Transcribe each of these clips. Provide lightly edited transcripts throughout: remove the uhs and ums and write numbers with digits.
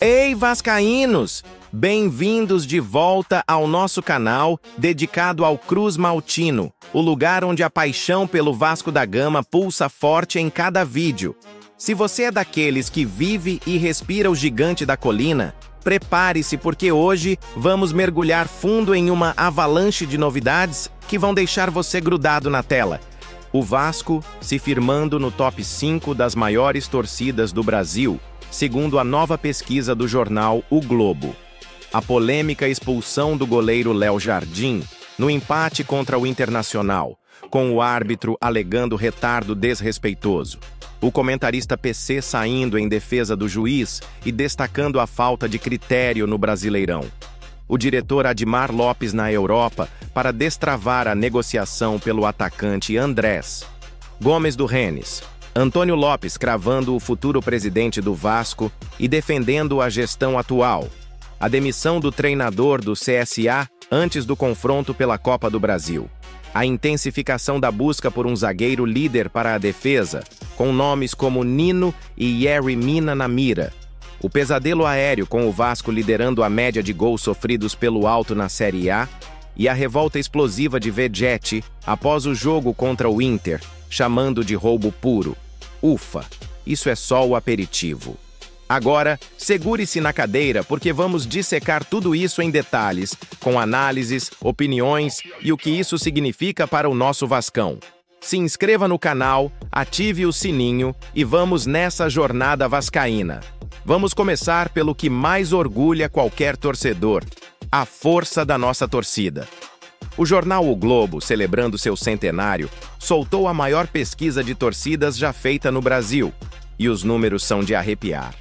Ei, vascaínos! Bem-vindos de volta ao nosso canal dedicado ao Cruz Maltino, o lugar onde a paixão pelo Vasco da Gama pulsa forte em cada vídeo. Se você é daqueles que vive e respira o gigante da colina, prepare-se porque hoje vamos mergulhar fundo em uma avalanche de novidades que vão deixar você grudado na tela. O Vasco se firmando no top 5 das maiores torcidas do Brasil, segundo a nova pesquisa do jornal O Globo. A polêmica expulsão do goleiro Léo Jardim no empate contra o Internacional, com o árbitro alegando retardo desrespeitoso. O comentarista PC saindo em defesa do juiz e destacando a falta de critério no Brasileirão. O diretor Admar Lopes na Europa para destravar a negociação pelo atacante Andrés. Gomes do Rennes. Antônio Lopes cravando o futuro presidente do Vasco e defendendo a gestão atual. A demissão do treinador do CSA antes do confronto pela Copa do Brasil. A intensificação da busca por um zagueiro líder para a defesa, com nomes como Nino e Yerry Mina na mira. O pesadelo aéreo com o Vasco liderando a média de gols sofridos pelo alto na Série A e a revolta explosiva de Vegetti após o jogo contra o Inter, chamando de roubo puro. Ufa, isso é só o aperitivo. Agora, segure-se na cadeira porque vamos dissecar tudo isso em detalhes, com análises, opiniões e o que isso significa para o nosso Vascão. Se inscreva no canal, ative o sininho e vamos nessa jornada vascaína. Vamos começar pelo que mais orgulha qualquer torcedor, a força da nossa torcida. O jornal O Globo, celebrando seu centenário, soltou a maior pesquisa de torcidas já feita no Brasil, e os números são de arrepiar.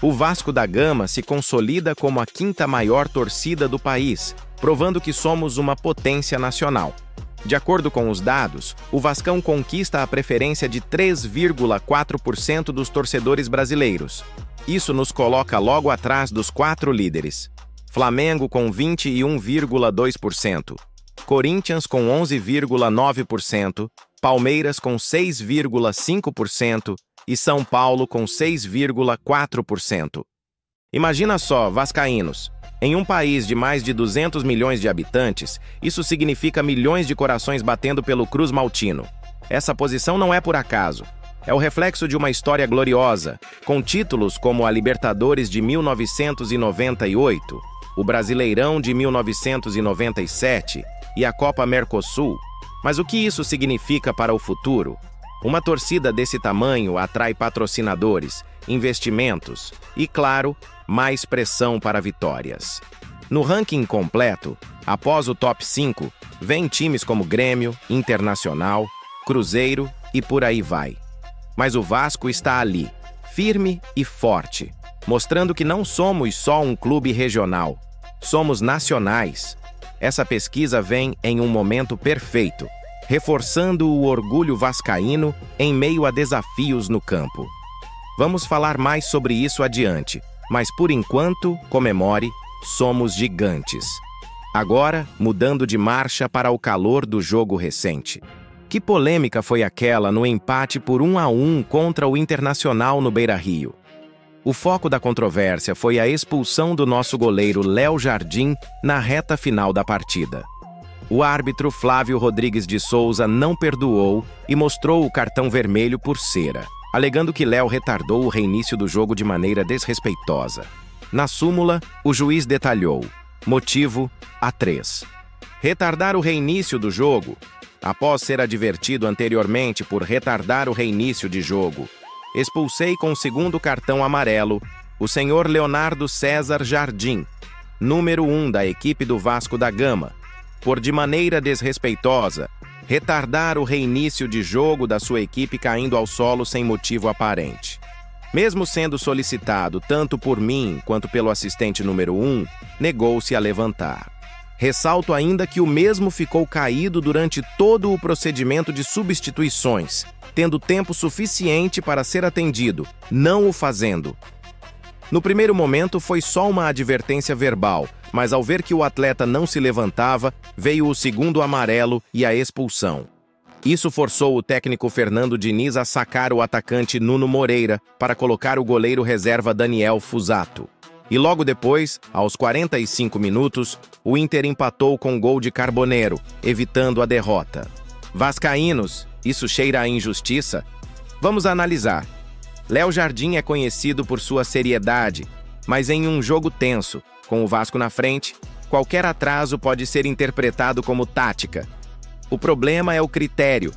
O Vasco da Gama se consolida como a quinta maior torcida do país, provando que somos uma potência nacional. De acordo com os dados, o Vascão conquista a preferência de 3,4% dos torcedores brasileiros. Isso nos coloca logo atrás dos 4 líderes. Flamengo com 21,2%. Corinthians com 11,9%, Palmeiras com 6,5% e São Paulo com 6,4%. Imagina só, vascaínos, em um país de mais de 200 milhões de habitantes, isso significa milhões de corações batendo pelo Cruz Maltino. Essa posição não é por acaso. É o reflexo de uma história gloriosa, com títulos como a Libertadores de 1998, o Brasileirão de 1997 e a Copa Mercosul. Mas o que isso significa para o futuro? Uma torcida desse tamanho atrai patrocinadores, investimentos e, claro, mais pressão para vitórias. No ranking completo, após o top 5, vem times como Grêmio, Internacional, Cruzeiro e por aí vai. Mas o Vasco está ali, firme e forte, mostrando que não somos só um clube regional, somos nacionais. Essa pesquisa vem em um momento perfeito, reforçando o orgulho vascaíno em meio a desafios no campo. Vamos falar mais sobre isso adiante, mas por enquanto, comemore, somos gigantes. Agora, mudando de marcha para o calor do jogo recente. Que polêmica foi aquela no empate por 1-1 contra o Internacional no Beira-Rio? O foco da controvérsia foi a expulsão do nosso goleiro Léo Jardim na reta final da partida. O árbitro Flávio Rodrigues de Souza não perdoou e mostrou o cartão vermelho por cera, alegando que Léo retardou o reinício do jogo de maneira desrespeitosa. Na súmula, o juiz detalhou: motivo A3. Retardar o reinício do jogo. Após ser advertido anteriormente por retardar o reinício de jogo, expulsei com o segundo cartão amarelo o senhor Leonardo César Jardim, número 1 da equipe do Vasco da Gama, por de maneira desrespeitosa retardar o reinício de jogo da sua equipe caindo ao solo sem motivo aparente. Mesmo sendo solicitado tanto por mim quanto pelo assistente número 1, negou-se a levantar. Ressalto ainda que o mesmo ficou caído durante todo o procedimento de substituições, tendo tempo suficiente para ser atendido, não o fazendo. No primeiro momento foi só uma advertência verbal, mas ao ver que o atleta não se levantava, veio o segundo amarelo e a expulsão. Isso forçou o técnico Fernando Diniz a sacar o atacante Nuno Moreira para colocar o goleiro reserva Daniel Fusato. E logo depois, aos 45 minutos, o Inter empatou com gol de Carboneiro, evitando a derrota. Vascaínos, isso cheira a injustiça? Vamos analisar. Léo Jardim é conhecido por sua seriedade, mas em um jogo tenso, com o Vasco na frente, qualquer atraso pode ser interpretado como tática. O problema é o critério.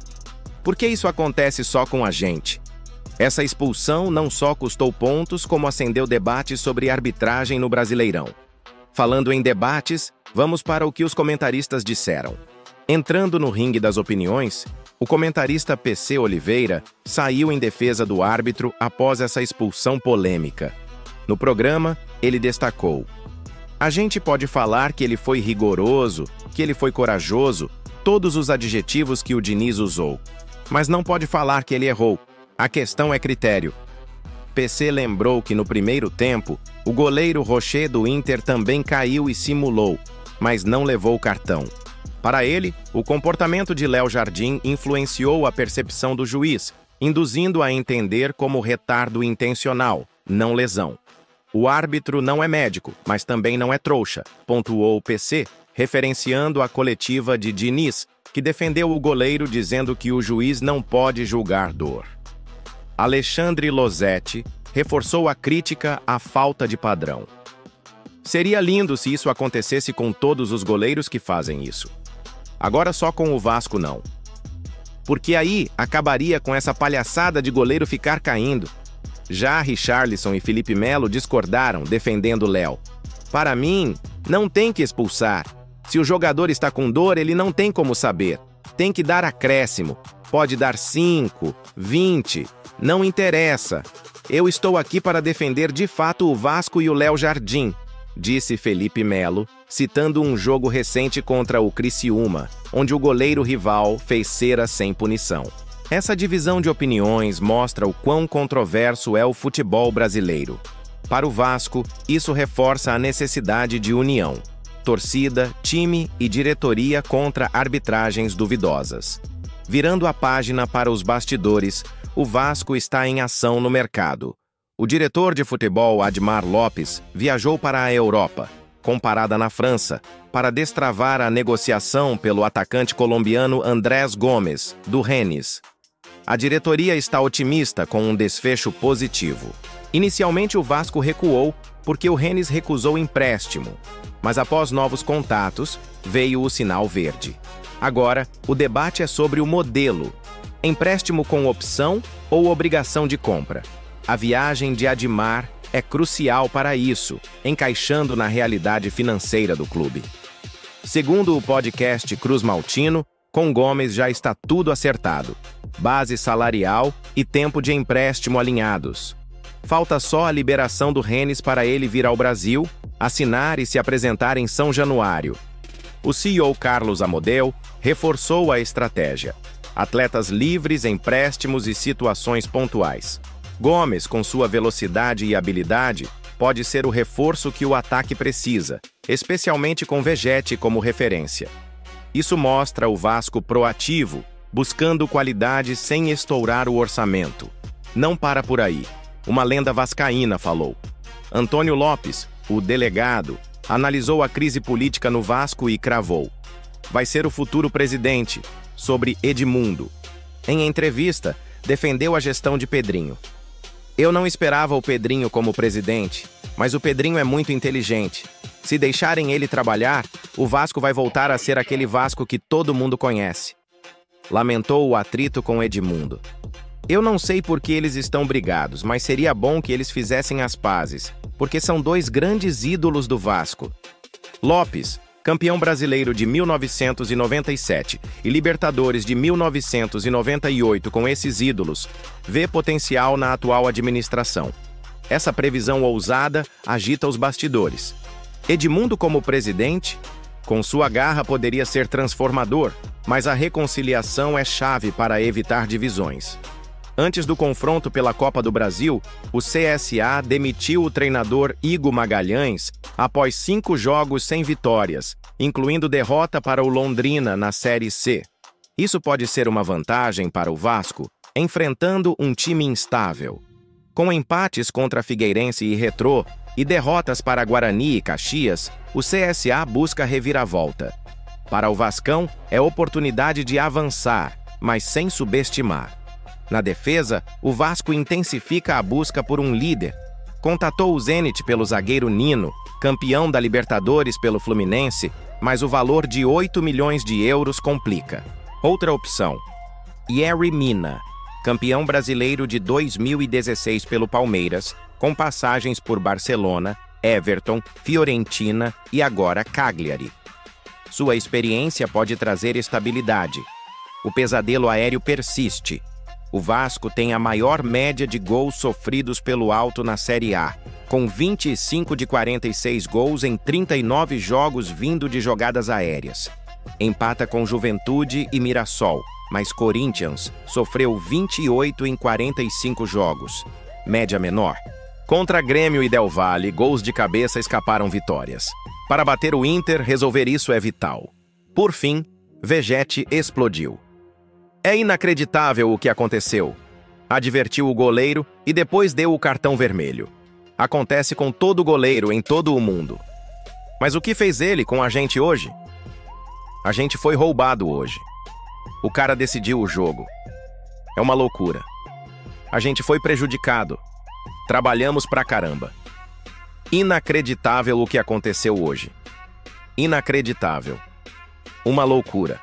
Por que isso acontece só com a gente? Essa expulsão não só custou pontos, como acendeu debates sobre arbitragem no Brasileirão. Falando em debates, vamos para o que os comentaristas disseram. Entrando no ringue das opiniões, o comentarista PC Oliveira saiu em defesa do árbitro após essa expulsão polêmica. No programa, ele destacou: a gente pode falar que ele foi rigoroso, que ele foi corajoso, todos os adjetivos que o Diniz usou, mas não pode falar que ele errou. A questão é critério. PC lembrou que no primeiro tempo, o goleiro Rocher do Inter também caiu e simulou, mas não levou cartão. Para ele, o comportamento de Léo Jardim influenciou a percepção do juiz, induzindo a entender como retardo intencional, não lesão. O árbitro não é médico, mas também não é trouxa, pontuou o PC, referenciando a coletiva de Diniz, que defendeu o goleiro dizendo que o juiz não pode julgar dor. Alexandre Losetti reforçou a crítica à falta de padrão. Seria lindo se isso acontecesse com todos os goleiros que fazem isso. Agora só com o Vasco não. Porque aí acabaria com essa palhaçada de goleiro ficar caindo. Já Richarlison e Felipe Melo discordaram, defendendo Léo. Para mim, não tem que expulsar. Se o jogador está com dor, ele não tem como saber. Tem que dar acréscimo. Pode dar 5, 20, não interessa. Eu estou aqui para defender de fato o Vasco e o Léo Jardim, disse Felipe Melo, citando um jogo recente contra o Criciúma, onde o goleiro rival fez cera sem punição. Essa divisão de opiniões mostra o quão controverso é o futebol brasileiro. Para o Vasco, isso reforça a necessidade de união. Torcida, time e diretoria contra arbitragens duvidosas. Virando a página para os bastidores, o Vasco está em ação no mercado. O diretor de futebol Admar Lopes viajou para a Europa, com parada na França, para destravar a negociação pelo atacante colombiano Andrés Gomes, do Rennes. A diretoria está otimista com um desfecho positivo. Inicialmente o Vasco recuou porque o Rennes recusou empréstimo, mas após novos contatos, veio o sinal verde. Agora, o debate é sobre o modelo. Empréstimo com opção ou obrigação de compra? A viagem de Admar é crucial para isso, encaixando na realidade financeira do clube. Segundo o podcast Cruz Maltino, com Gomes já está tudo acertado. Base salarial e tempo de empréstimo alinhados. Falta só a liberação do Rennes para ele vir ao Brasil, assinar e se apresentar em São Januário. O CEO Carlos Amodeu reforçou a estratégia. Atletas livres, empréstimos e situações pontuais. Gomes, com sua velocidade e habilidade, pode ser o reforço que o ataque precisa, especialmente com Vegetti como referência. Isso mostra o Vasco proativo, buscando qualidade sem estourar o orçamento. Não para por aí. Uma lenda vascaína falou. Antônio Lopes, o delegado, analisou a crise política no Vasco e cravou: vai ser o futuro presidente, sobre Edmundo. Em entrevista, defendeu a gestão de Pedrinho. Eu não esperava o Pedrinho como presidente, mas o Pedrinho é muito inteligente. Se deixarem ele trabalhar, o Vasco vai voltar a ser aquele Vasco que todo mundo conhece. Lamentou o atrito com Edmundo. Eu não sei por que eles estão brigados, mas seria bom que eles fizessem as pazes, porque são dois grandes ídolos do Vasco. Lopes, campeão brasileiro de 1997 e Libertadores de 1998 com esses ídolos, vê potencial na atual administração. Essa previsão ousada agita os bastidores. Edmundo como presidente, com sua garra poderia ser transformador, mas a reconciliação é chave para evitar divisões. Antes do confronto pela Copa do Brasil, o CSA demitiu o treinador Igor Magalhães após 5 jogos sem vitórias, incluindo derrota para o Londrina na Série C. Isso pode ser uma vantagem para o Vasco, enfrentando um time instável. Com empates contra Figueirense e Retrô, e derrotas para Guarani e Caxias, o CSA busca reviravolta. Para o Vascão, é oportunidade de avançar, mas sem subestimar. Na defesa, o Vasco intensifica a busca por um líder. Contatou o Zenit pelo zagueiro Nino, campeão da Libertadores pelo Fluminense, mas o valor de 8 milhões de euros complica. Outra opção, Yerry Mina, campeão brasileiro de 2016 pelo Palmeiras, com passagens por Barcelona, Everton, Fiorentina e agora Cagliari. Sua experiência pode trazer estabilidade. O pesadelo aéreo persiste. O Vasco tem a maior média de gols sofridos pelo alto na Série A, com 25 de 46 gols em 39 jogos vindo de jogadas aéreas. Empata com Juventude e Mirassol, mas Corinthians sofreu 28 em 45 jogos. Média menor. Contra Grêmio e Del Valle, gols de cabeça escaparam vitórias. Para bater o Inter, resolver isso é vital. Por fim, Vegete explodiu. É inacreditável o que aconteceu. Advertiu o goleiro e depois deu o cartão vermelho. Acontece com todo goleiro em todo o mundo. Mas o que fez ele com a gente hoje? A gente foi roubado hoje. O cara decidiu o jogo. É uma loucura. A gente foi prejudicado. Trabalhamos pra caramba. Inacreditável o que aconteceu hoje. Inacreditável. Uma loucura.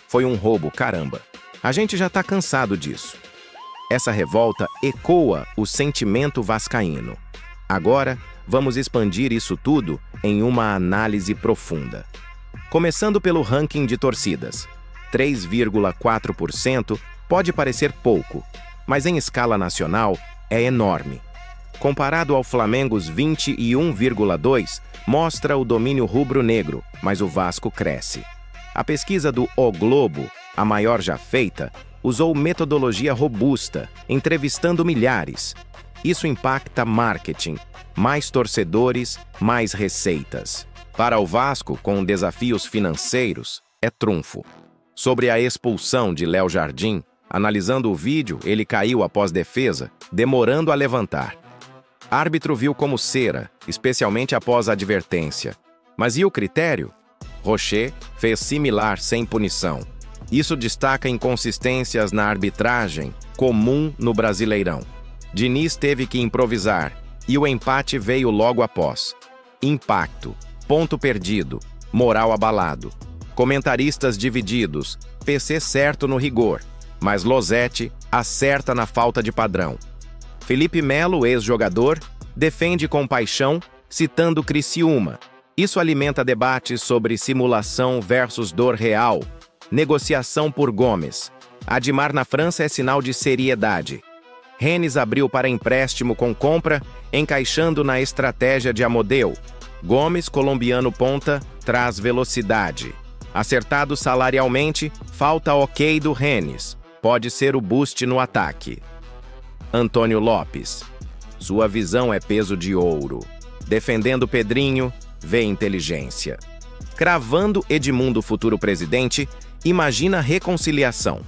Foi um roubo, caramba. A gente já tá cansado disso. Essa revolta ecoa o sentimento vascaíno. Agora, vamos expandir isso tudo em uma análise profunda. Começando pelo ranking de torcidas. 3,4% pode parecer pouco, mas em escala nacional é enorme. Comparado ao Flamengo's 21,2%, mostra o domínio rubro-negro, mas o Vasco cresce. A pesquisa do O Globo, a maior já feita, usou metodologia robusta, entrevistando milhares. Isso impacta marketing, mais torcedores, mais receitas. Para o Vasco, com desafios financeiros, é trunfo. Sobre a expulsão de Léo Jardim, analisando o vídeo, ele caiu após defesa, demorando a levantar. Árbitro viu como cera, especialmente após a advertência. Mas e o critério? Rocher fez similar sem punição. Isso destaca inconsistências na arbitragem, comum no Brasileirão. Diniz teve que improvisar, e o empate veio logo após. Impacto, ponto perdido, moral abalado. Comentaristas divididos, PC certo no rigor, mas Losetti acerta na falta de padrão. Felipe Melo, ex-jogador, defende com paixão, citando Criciúma. Isso alimenta debates sobre simulação versus dor real. Negociação por Gomes. Admar na França é sinal de seriedade. Rennes abriu para empréstimo com compra, encaixando na estratégia de Amodeu. Gomes, colombiano ponta, traz velocidade. Acertado salarialmente, falta ok do Rennes. Pode ser o boost no ataque. Antônio Lopes. Sua visão é peso de ouro. Defendendo Pedrinho, vê inteligência. Cravando Edmundo futuro presidente, imagina reconciliação.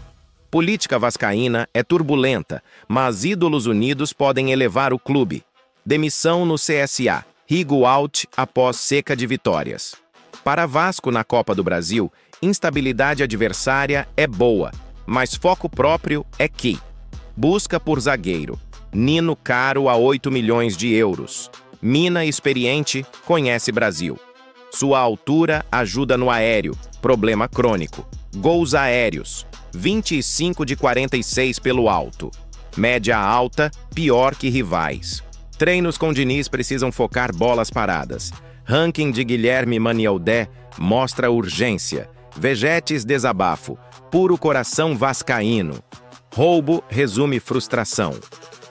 Política vascaína é turbulenta, mas ídolos unidos podem elevar o clube. Demissão no CSA. Rigo out após seca de vitórias. Para Vasco na Copa do Brasil, instabilidade adversária é boa, mas foco próprio é key. Busca por zagueiro. Nino caro a 8 milhões de euros. Mina experiente, conhece Brasil. Sua altura ajuda no aéreo, problema crônico. Gols aéreos, 25 de 46 pelo alto. Média alta, pior que rivais. Treinos com Diniz precisam focar bolas paradas. Ranking de Guilherme Manialdé mostra urgência. Vegetes desabafo, puro coração vascaíno. Roubo resume frustração.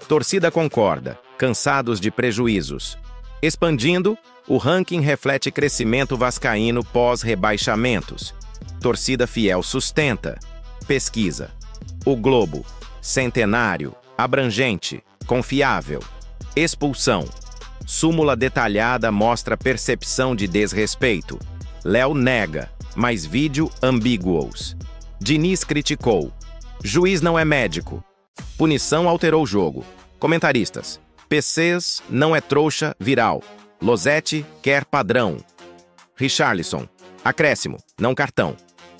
Torcida concorda, cansados de prejuízos. Expandindo, o ranking reflete crescimento vascaíno pós-rebaixamentos. Torcida fiel sustenta. Pesquisa. O Globo. Centenário. Abrangente. Confiável. Expulsão. Súmula detalhada mostra percepção de desrespeito. Léo nega, mas vídeo ambíguos. Diniz criticou. Juiz não é médico. Punição alterou o jogo. Comentaristas. PCs, não é trouxa, viral. Losetti, quer padrão. Richarlison, acréscimo, não cartão.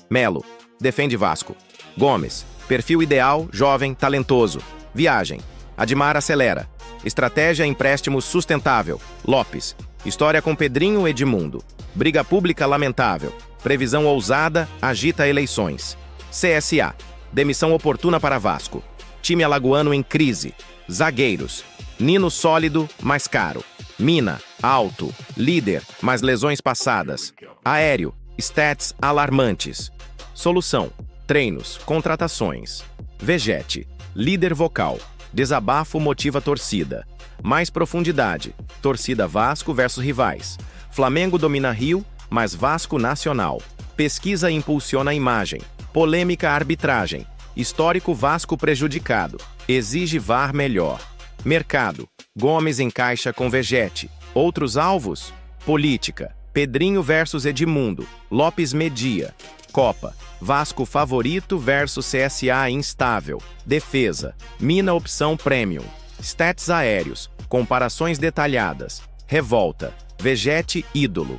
Melo, defende Vasco. Gomes, perfil ideal, jovem, talentoso. Viagem, Admar acelera. Estratégia, empréstimo sustentável. Lopes, história com Pedrinho Edmundo. Briga pública lamentável. Previsão ousada, agita eleições. CSA, demissão oportuna para Vasco. Time alagoano em crise. Zagueiros, Nino sólido, mais caro. Mina, alto. Líder, mais lesões passadas. Aéreo, stats alarmantes. Solução, treinos, contratações. Vegete, líder vocal. Desabafo motiva torcida. Mais profundidade, torcida Vasco versus rivais. Flamengo domina Rio, mas Vasco nacional. Pesquisa impulsiona a imagem. Polêmica arbitragem. Histórico Vasco prejudicado. Exige VAR melhor. Mercado. Gomes encaixa com Vegete. Outros alvos? Política. Pedrinho versus Edmundo. Lopes media. Copa. Vasco favorito versus CSA instável. Defesa. Mina opção premium. Stats aéreos. Comparações detalhadas. Revolta. Vegete ídolo.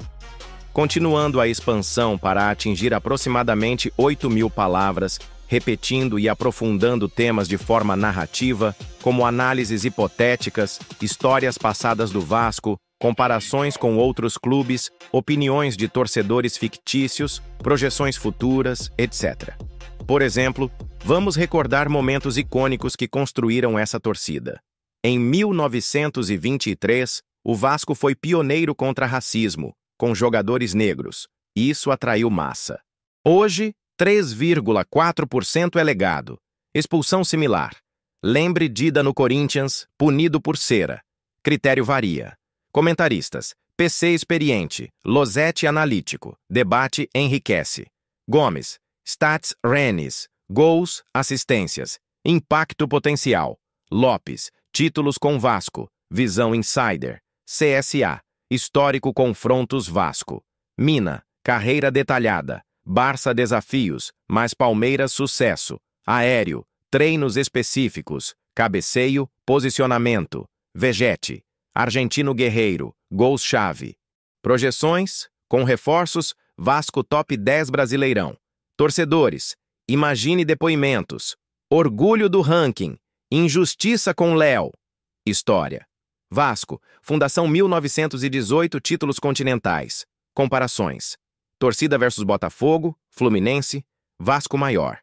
Continuando a expansão para atingir aproximadamente 8.000 palavras, repetindo e aprofundando temas de forma narrativa, como análises hipotéticas, histórias passadas do Vasco, comparações com outros clubes, opiniões de torcedores fictícios, projeções futuras, etc. Por exemplo, vamos recordar momentos icônicos que construíram essa torcida. Em 1923, o Vasco foi pioneiro contra racismo, com jogadores negros, e isso atraiu massa. Hoje, 3,4% é legado. Expulsão similar. Lembre Dida no Corinthians, punido por cera. Critério varia. Comentaristas. PC experiente. Losetti analítico. Debate enriquece. Gomes. Stats Rennes. Gols, assistências. Impacto potencial. Lopes. Títulos com Vasco. Visão insider. CSA. Histórico confrontos Vasco. Mina. Carreira detalhada. Barça desafios, mas Palmeiras sucesso. Aéreo, treinos específicos, cabeceio, posicionamento. Vegete, argentino guerreiro, gols-chave. Projeções, com reforços, Vasco top 10 Brasileirão. Torcedores, imagine depoimentos. Orgulho do ranking, injustiça com Léo. História. Vasco, Fundação 1918, títulos continentais. Comparações. Torcida versus Botafogo, Fluminense, Vasco maior.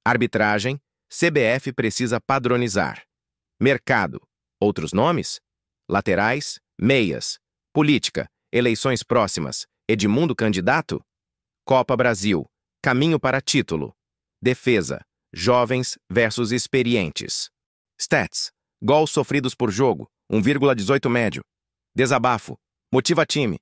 Arbitragem, CBF precisa padronizar. Mercado, outros nomes? Laterais, meias. Política, eleições próximas, Edmundo candidato? Copa Brasil, caminho para título. Defesa, jovens versus experientes. Stats, gols sofridos por jogo, 1,18 médio. Desabafo, motiva time,